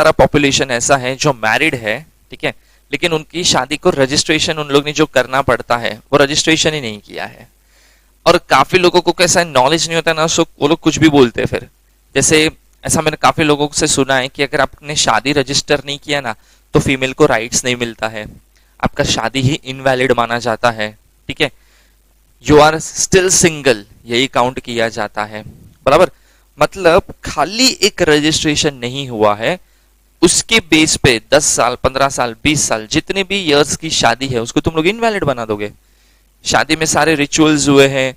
सारा पॉपुलेशन ऐसा है जो मैरिड है, ठीक है, लेकिन उनकी शादी को रजिस्ट्रेशन उन लोग ने जो करना पड़ता है वो रजिस्ट्रेशन ही नहीं किया है। और काफी लोगों को कैसा नॉलेज नहीं होता ना, सो वो लोग कुछ भी बोलते हैं। फिर जैसे ऐसा मैंने काफी लोगों से सुना है कि अगर आपने शादी रजिस्टर नहीं किया ना तो फीमेल को राइट्स नहीं मिलता है, आपका शादी ही इनवैलिड माना जाता है, ठीक है, यू आर स्टिल सिंगल यही काउंट किया जाता है, बराबर। मतलब खाली एक रजिस्ट्रेशन नहीं हुआ है, उसके बेस पे 10 साल 15 साल 20 साल जितने भी इयर्स की शादी है उसको तुम लोग इनवैलिड बना दोगे। शादी में सारे रिचुअल्स हुए हैं,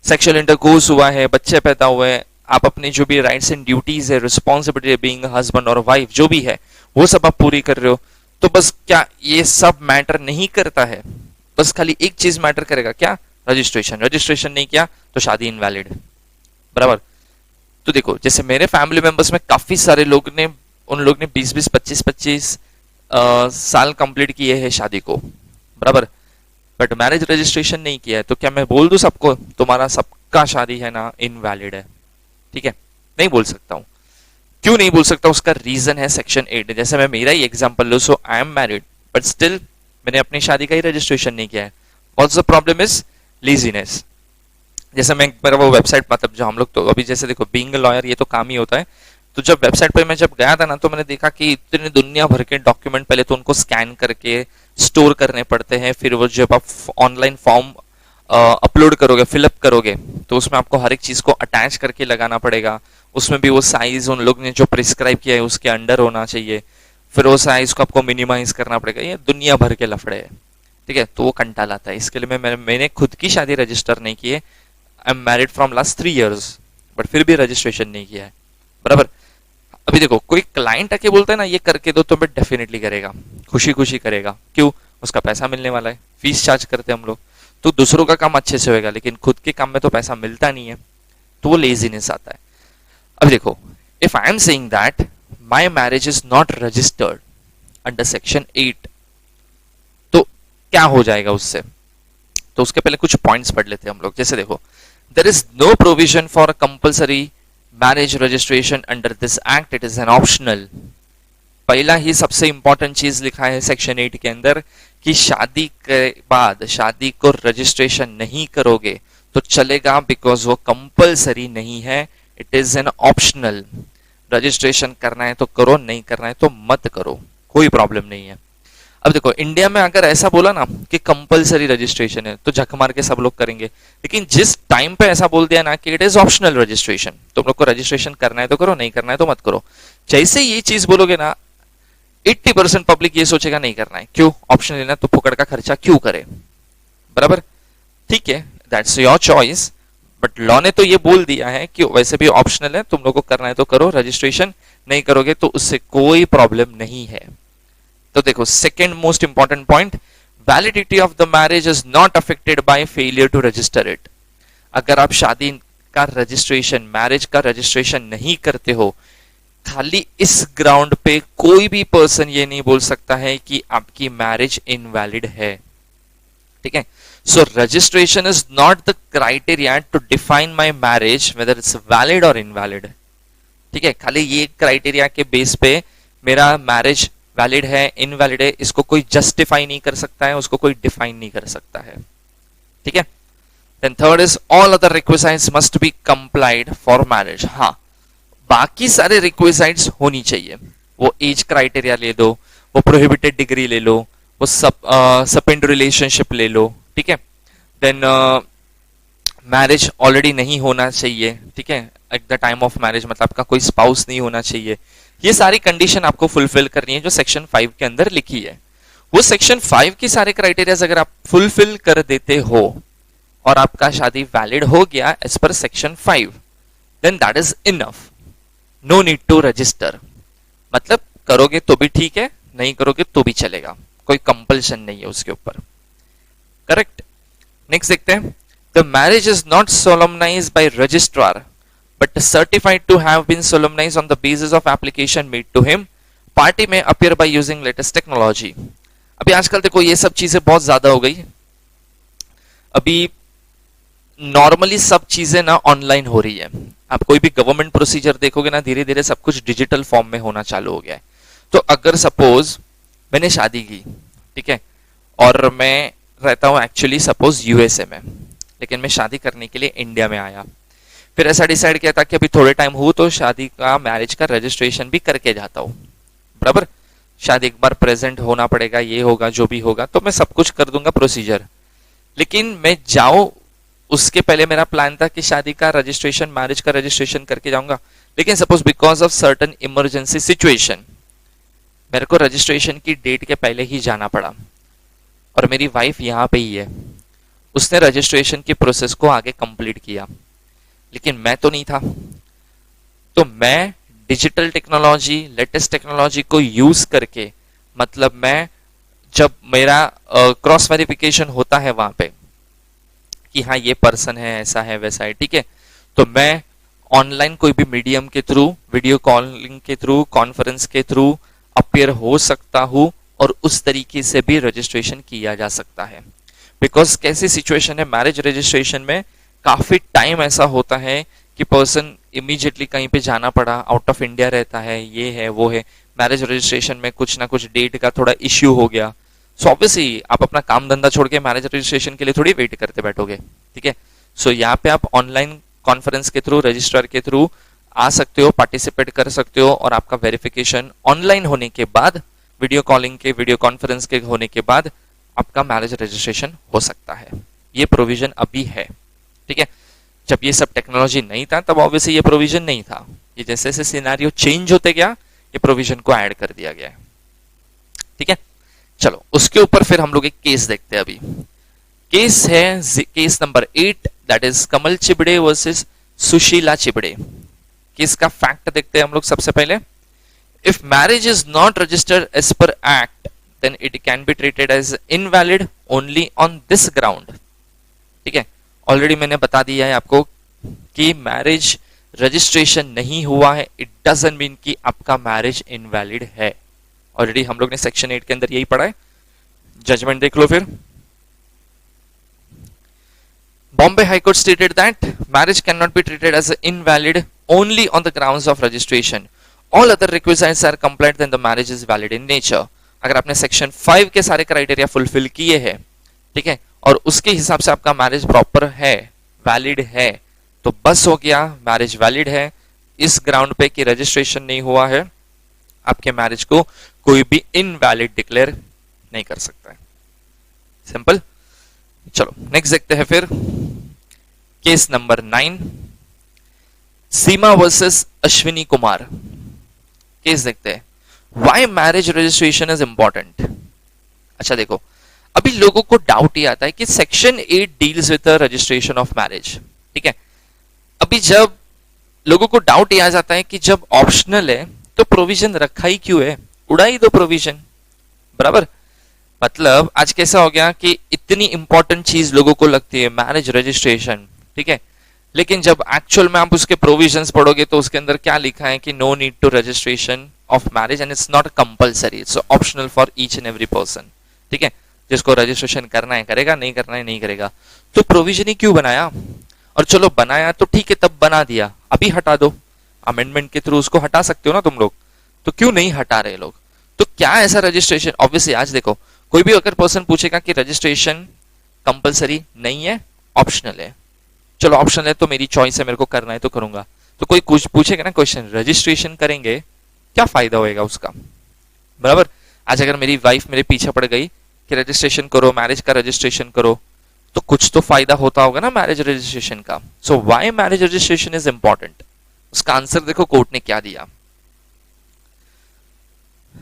सेक्सुअल इंटरकोर्स हुआ है, बच्चे पैदा हुए हैं, आप अपने जो भी राइट्स एंड ड्यूटीज है, रिस्पॉन्सिबिलिटी बीइंग हस्बैंड और वाइफ जो भी है वो सब आप पूरी कर रहे हो, तो बस क्या ये सब मैटर नहीं करता है? बस खाली एक चीज मैटर करेगा, क्या? रजिस्ट्रेशन। रजिस्ट्रेशन नहीं किया तो शादी इनवैलिड, बराबर। तो देखो जैसे मेरे फैमिली मेंबर्स में काफी सारे लोग ने, उन लोग ने 20-20 25-25 साल कंप्लीट किए हैं शादी को, बराबर, बट मैरिज रजिस्ट्रेशन नहीं किया है। तो क्या मैं बोल दूं सबको तुम्हारा सबका शादी है ना इनवैलिड है? ठीक है, नहीं बोल सकता हूं। क्यों नहीं बोल सकता? उसका रीजन है सेक्शन 8। जैसे मैं मेरा ही एग्जांपल लूं, so I am married but still मैंने अपनी शादी का ही रजिस्ट्रेशन नहीं किया है। What's the problem is laziness. जैसे मैं मेरा वो वेबसाइट, मतलब जो हम लोग तो अभी जैसे देखो बीइंग अ लॉयर ये तो काम ही होता है, तो जब वेबसाइट पे मैं जब गया था ना तो मैंने देखा कि इतने दुनिया भर के डॉक्यूमेंट पहले तो उनको स्कैन करके स्टोर करने पड़ते हैं, फिर वो जब आप ऑनलाइन फॉर्म अपलोड करोगे, फिलअप करोगे, तो उसमें आपको हर एक चीज को अटैच करके लगाना पड़ेगा। उसमें भी वो साइज उन लोग ने जो प्रिस्क्राइब किया है उसके अंडर होना चाहिए, फिर वो साइज को आपको मिनिमाइज करना पड़ेगा। ये दुनिया भर के लफड़े हैं, ठीक है, तो वो कंटाल आता है। इसके लिए मैंने खुद की शादी रजिस्टर नहीं की है। आई am married from last 3 years but फिर भी रजिस्ट्रेशन नहीं किया है, बराबर। अभी देखो कोई क्लाइंट आके बोलता है ना ये करके दो, तो मैं डेफिनेटली करेगा, खुशी खुशी करेगा। क्यों? उसका पैसा मिलने वाला है, फीस चार्ज करते हैं हम लोग, तो दूसरों का काम अच्छे से होगा, लेकिन खुद के काम में तो पैसा मिलता नहीं है, तो वो लेजीनेस आता है। अब देखो, if I am saying that my marriage is not registered under section 8, तो क्या हो जाएगा उससे? तो उसके पहले कुछ पॉइंट्स पढ़ लेते हैं हम लोग। जैसे देखो, there is no provision for compulsory marriage registration under this act, it is an optional. पहला ही सबसे इंपॉर्टेंट चीज लिखा है सेक्शन 8 के अंदर कि शादी के बाद शादी को रजिस्ट्रेशन नहीं करोगे तो चलेगा, बिकॉज वो कंपल्सरी नहीं है, it is an optional. Registration करना है तो करो, नहीं करना है तो मत करो, कोई प्रॉब्लम नहीं है। अब देखो इंडिया में अगर ऐसा बोला ना कि कंपलसरी रजिस्ट्रेशन है तो झक मार के सब लोग करेंगे, लेकिन जिस टाइम पे ऐसा बोल दिया ना कि इट इज ऑप्शनल रजिस्ट्रेशन, तुम लोग को रजिस्ट्रेशन करना है तो करो, नहीं करना है तो मत करो, जैसे ये चीज बोलोगे ना 80% पब्लिक ये सोचेगा नहीं करना है। क्यों? ऑप्शन लेना तो फुकड़ का खर्चा क्यों करे, बराबर। ठीक है, that's your choice, but law ने तो ये बोल दिया है कि वैसे भी ऑप्शनल है, तुम लोग को करना है तो करो, रजिस्ट्रेशन नहीं करोगे तो उससे कोई प्रॉब्लम नहीं है। तो देखो second most important point, validity of the marriage is not affected by failure to register it. अगर आप शादी का रजिस्ट्रेशन, मैरिज का रजिस्ट्रेशन नहीं करते हो, खाली इस ग्राउंड पे कोई भी पर्सन ये नहीं बोल सकता है कि आपकी मैरिज इनवैलिड है, ठीक है। So registration is not the criteria to define my marriage whether it's valid or invalid, ठीक है। खाली ये क्राइटेरिया के बेस पे मेरा मैरिज वैलिड है इनवैलिड है इसको कोई जस्टिफाई नहीं कर सकता है, उसको कोई डिफाइन नहीं कर सकता है, ठीक है। Then third is all other requisites must be complied for marriage. हाँ, बाकी सारे रिक्विजिट्स होनी चाहिए, वो एज क्राइटेरिया ले लो, वो प्रोहिबिटेड डिग्री ले लो, वो सपेंड रिलेशनशिप ले लो, ठीक है। देन मैरिज ऑलरेडी नहीं होना चाहिए, ठीक है, at the time of marriage, मतलब आपका कोई स्पाउस नहीं होना चाहिए। ये सारी कंडीशन आपको फुलफिल करनी है जो सेक्शन 5 के अंदर लिखी है। वो सेक्शन 5 की सारे क्राइटेरियाज अगर आप फुलफिल कर देते हो और आपका शादी वैलिड हो गया as per section 5, then that is enough, no need to register. मतलब करोगे तो भी ठीक है, नहीं करोगे तो भी चलेगा, कोई कंपल्शन नहीं है उसके ऊपर, करेक्ट। नेक्स्ट देखते हैं, the marriage is not solemnized by registrar but certified to have been solemnized on the basis of application made to him. Party may appear by using latest technology. अभी आजकल देखो ये सब चीजें बहुत ज्यादा हो गई, अभी नॉर्मली सब चीजें ना ऑनलाइन हो रही है। आप कोई भी गवर्नमेंट प्रोसीजर देखोगे ना, धीरे धीरे सब कुछ डिजिटल फॉर्म में होना चालू हो गया है। तो अगर सपोज मैंने शादी की, ठीक है, और मैं रहता हूँ एक्चुअली सपोज यूएसए में, लेकिन मैं शादी करने के लिए इंडिया में आया, फिर ऐसा डिसाइड किया था कि अभी थोड़े टाइम हो तो शादी का, मैरिज का रजिस्ट्रेशन भी करके जाता हूँ, बराबर। शादी एक बार प्रेजेंट होना पड़ेगा, ये होगा जो भी होगा, तो मैं सब कुछ कर दूंगा प्रोसीजर। लेकिन मैं जाऊं उसके पहले मेरा प्लान था कि शादी का रजिस्ट्रेशन, मैरिज का रजिस्ट्रेशन करके जाऊंगा, लेकिन suppose because of certain emergency situation मेरे को रजिस्ट्रेशन की डेट के पहले ही जाना पड़ा, और मेरी वाइफ यहाँ पे ही है, उसने रजिस्ट्रेशन की प्रोसेस को आगे कंप्लीट किया, लेकिन मैं तो नहीं था। तो मैं डिजिटल टेक्नोलॉजी, लेटेस्ट टेक्नोलॉजी को यूज करके, मतलब मैं जब मेरा क्रॉस वेरिफिकेशन होता है वहां पे कि हाँ ये पर्सन है, ऐसा है, वैसा है, ठीक है, तो मैं ऑनलाइन कोई भी मीडियम के थ्रू, वीडियो कॉलिंग के थ्रू, कॉन्फ्रेंस के थ्रू अपीयर हो सकता हूं, और उस तरीके से भी रजिस्ट्रेशन किया जा सकता है। बिकॉज कैसी सिचुएशन है, मैरिज रजिस्ट्रेशन में काफी टाइम ऐसा होता है कि पर्सन इमीडिएटली कहीं पे जाना पड़ा, आउट ऑफ इंडिया रहता है, ये है वो है, मैरिज रजिस्ट्रेशन में कुछ ना कुछ डेट का थोड़ा इश्यू हो गया, सो ऑब्वियसली आप अपना काम धंधा छोड़ के मैरिज रजिस्ट्रेशन के लिए थोड़ी वेट करते बैठोगे, ठीक है। सो यहाँ पे आप ऑनलाइन कॉन्फ्रेंस के थ्रू, रजिस्ट्रार के थ्रू आ सकते हो, पार्टिसिपेट कर सकते हो, और आपका वेरिफिकेशन ऑनलाइन होने के बाद, वीडियो कॉलिंग के, वीडियो कॉन्फ्रेंस के होने के बाद आपका मैरिज रजिस्ट्रेशन हो सकता है। ये प्रोविजन अभी है, ठीक है। जब ये सब टेक्नोलॉजी नहीं था तब ऑब्वियसली ये प्रोविजन नहीं था। ये जैसे जैसे सिनेरियो चेंज होते गया, ये प्रोविजन को ऐड कर दिया गया है, ठीक है। चलो उसके ऊपर फिर हम लोग एक केस देखते हैं अभी। केस है case number 8, that is Kamal Chibade versus Sushila Chibade. Case का फैक्ट देखते हैं हम लोग सबसे पहले। If marriage is not registered as per act, then it can be treated as invalid only on this ground, ठीक है। ऑलरेडी मैंने बता दिया है आपको कि मैरिज रजिस्ट्रेशन नहीं हुआ है, इट डजंट मीन कि आपका मैरिज इनवैलिड है। ऑलरेडी हम लोग ने सेक्शन 8 के अंदर यही पढ़ा है। जजमेंट देख लो फिर। Bombay High Court stated that marriage cannot be treated as invalid only on the grounds of registration. All other requisites are complied, then the marriage is valid in nature. अगर आपने section 5 के सारे criteria fulfil किए हैं, ठीक है, और उसके हिसाब से आपका मैरिज प्रॉपर है, वैलिड है, तो बस हो गया, मैरिज वैलिड है। इस ग्राउंड पे कि रजिस्ट्रेशन नहीं हुआ है, आपके मैरिज को कोई भी इनवैलिड डिक्लेयर नहीं कर सकता है। सिंपल। चलो नेक्स्ट देखते हैं फिर। केस नंबर 9, सीमा वर्सेस अश्विनी कुमार। केस देखते हैं। Why marriage registration is important. अच्छा देखो, अभी लोगों को डाउट ये आता है कि section 8 deals with the registration of marriage, ठीक है। अभी जब लोगों को डाउट ये आ जाता है कि जब ऑप्शनल है तो प्रोविजन रखा ही क्यों है, उड़ा ही दो प्रोविजन, बराबर। मतलब आज कैसा हो गया कि इतनी इंपॉर्टेंट चीज लोगों को लगती है मैरिज रजिस्ट्रेशन, ठीक है, लेकिन जब एक्चुअल में आप उसके प्रोविजंस पढ़ोगे तो उसके अंदर क्या लिखा है कि no need to registration of marriage and it's not compulsory, it's optional for each and every person, ठीक है। जिसको रजिस्ट्रेशन करना है करेगा, नहीं करना है नहीं करेगा। तो प्रोविजन ही क्यों बनाया? और चलो बनाया तो ठीक है, तब बना दिया, अभी हटा दो, अमेंडमेंट के थ्रू उसको हटा सकते हो ना तुम लोग, तो क्यों नहीं हटा रहे लोग? तो क्या ऐसा रजिस्ट्रेशन, ऑब्वियसली आज देखो कोई भी अगर पर्सन पूछेगा कि रजिस्ट्रेशन कंपलसरी नहीं है, ऑप्शनल है, चलो ऑप्शनल है तो मेरी चॉइस है, मेरे को करना है तो करूंगा। तो कोई कुछ पूछेगा ना क्वेश्चन, रजिस्ट्रेशन करेंगे क्या फायदा होएगा उसका, बराबर। आज अगर मेरी वाइफ मेरे पीछे पड़ गई कि रजिस्ट्रेशन करो, मैरिज का रजिस्ट्रेशन करो, तो कुछ तो फायदा होता होगा ना मैरिज रजिस्ट्रेशन का। So why marriage registration is important, उसका आंसर देखो कोर्ट ने क्या दिया।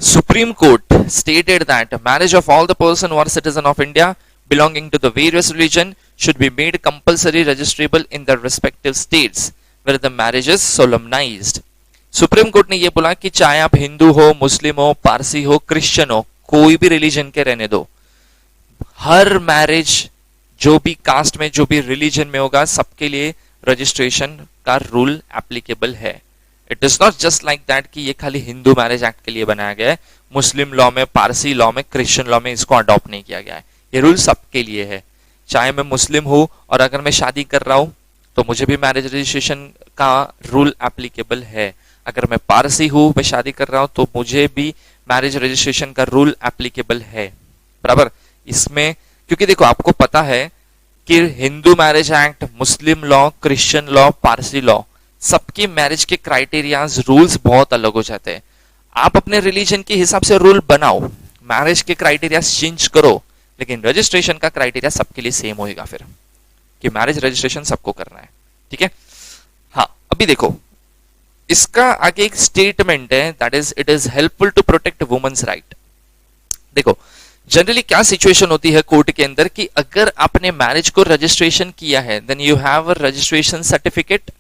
Supreme Court stated that marriage of all the person who are citizen of India belonging to the various religion should be made compulsory registrable in their respective states where the marriage is solemnized. Supreme court ने यह बोला कि चाहे आप हिंदू हो, मुस्लिम हो, पारसी हो, Christian हो, कोई भी रिलीजन के रहने दो, हर मैरिज जो भी कास्ट में, जो भी रिलीजन में होगा, सबके लिए रजिस्ट्रेशन का रूल एप्लीकेबल है। It is not just like that कि ये खाली हिंदू मैरिज एक्ट के लिए बनाया गया है, मुस्लिम लॉ में, पारसी लॉ में, क्रिश्चियन लॉ में इसको अडॉप्ट नहीं किया गया है। ये रूल सबके लिए है। चाहे मैं मुस्लिम हूं और अगर मैं शादी कर रहा हूं तो मुझे भी मैरिज रजिस्ट्रेशन का रूल एप्लीकेबल है। अगर मैं पारसी हूं, मैं शादी कर रहा हूं, तो मुझे भी मैरिज रजिस्ट्रेशन का रूल एप्लीकेबल है, बराबर। इसमें क्योंकि देखो आपको पता है कि हिंदू मैरिज एक्ट, मुस्लिम law, Christian law, Parsi law, सबकी मैरिज के क्राइटेरियाज, रूल्स बहुत अलग हो जाते हैं। आप अपने रिलीजन के हिसाब से रूल बनाओ, मैरिज के क्राइटेरिया चेंज करो, लेकिन रजिस्ट्रेशन का क्राइटेरिया सबके लिए सेम होएगा फिर, कि मैरिज रजिस्ट्रेशन सबको करना है, ठीक है। हाँ, अभी देखो इसका आगे एक स्टेटमेंट है, that is it is helpful to protect women's right. देखो जनरली क्या सिचुएशन होती है कोर्ट के अंदर कि अगर आपने मैरिज को रजिस्ट्रेशन किया है, then you have a registration certificate,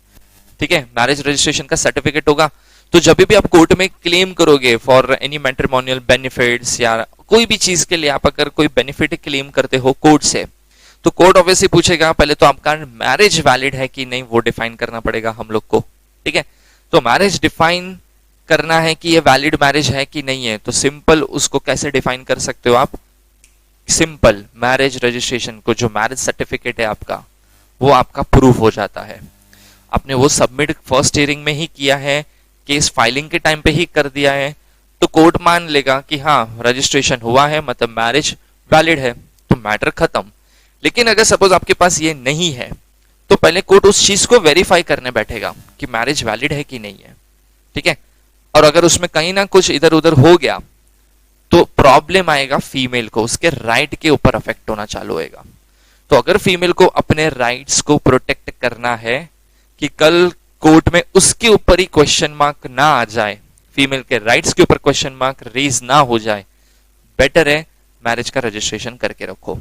ठीक है, मैरिज रजिस्ट्रेशन का सर्टिफिकेट होगा। तो जब भी आप कोर्ट में क्लेम करोगे फॉर एनी मैट्रिमोनियल बेनिफिट्स या कोई भी चीज के लिए आप अगर कोई बेनिफिट क्लेम करते हो कोर्ट से, तो कोर्ट ऑब्वियसली पूछेगा पहले तो आपका मैरिज वैलिड है कि नहीं, वो डिफाइन करना पड़ेगा हम लोग को, ठीक है। तो मैरिज डिफाइन करना है कि ये वैलिड मैरिज है कि नहीं है, तो सिंपल उसको कैसे डिफाइन कर सकते हो आप, सिंपल मैरिज रजिस्ट्रेशन को, जो मैरिज सर्टिफिकेट है आपका, वो आपका प्रूफ हो जाता है। आपने वो सबमिट फर्स्ट हियरिंग में ही किया है, केस फाइलिंग के टाइम पे ही कर दिया है, तो कोर्ट मान लेगा कि हाँ रजिस्ट्रेशन हुआ है, मतलब मैरिज वैलिड है, तो मैटर खत्म। लेकिन अगर सपोज आपके पास ये नहीं है, तो पहले कोर्ट उस चीज को वेरीफाई करने बैठेगा कि मैरिज वैलिड है कि नहीं है, ठीक है। और अगर उसमें कहीं ना कुछ इधर उधर हो गया, तो प्रॉब्लम आएगा फीमेल को, उसके राइट के ऊपर अफेक्ट होना चालू होएगा। तो अगर फीमेल को अपने राइट्स को प्रोटेक्ट करना है कि कल कोर्ट में उसके ऊपर ही क्वेश्चन मार्क ना आ जाए, फीमेल के राइट्स के ऊपर क्वेश्चन मार्क रेज ना हो जाए, बेटर है मैरिज का रजिस्ट्रेशन करके रखो,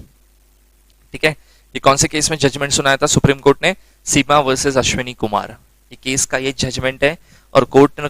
ठीक है। ये कौन से केस में जजमेंट सुनाया था सुप्रीम कोर्ट ने, सीमा वर्सेस अश्विनी कुमार, ये केस का ये जजमेंट है। और कोर्ट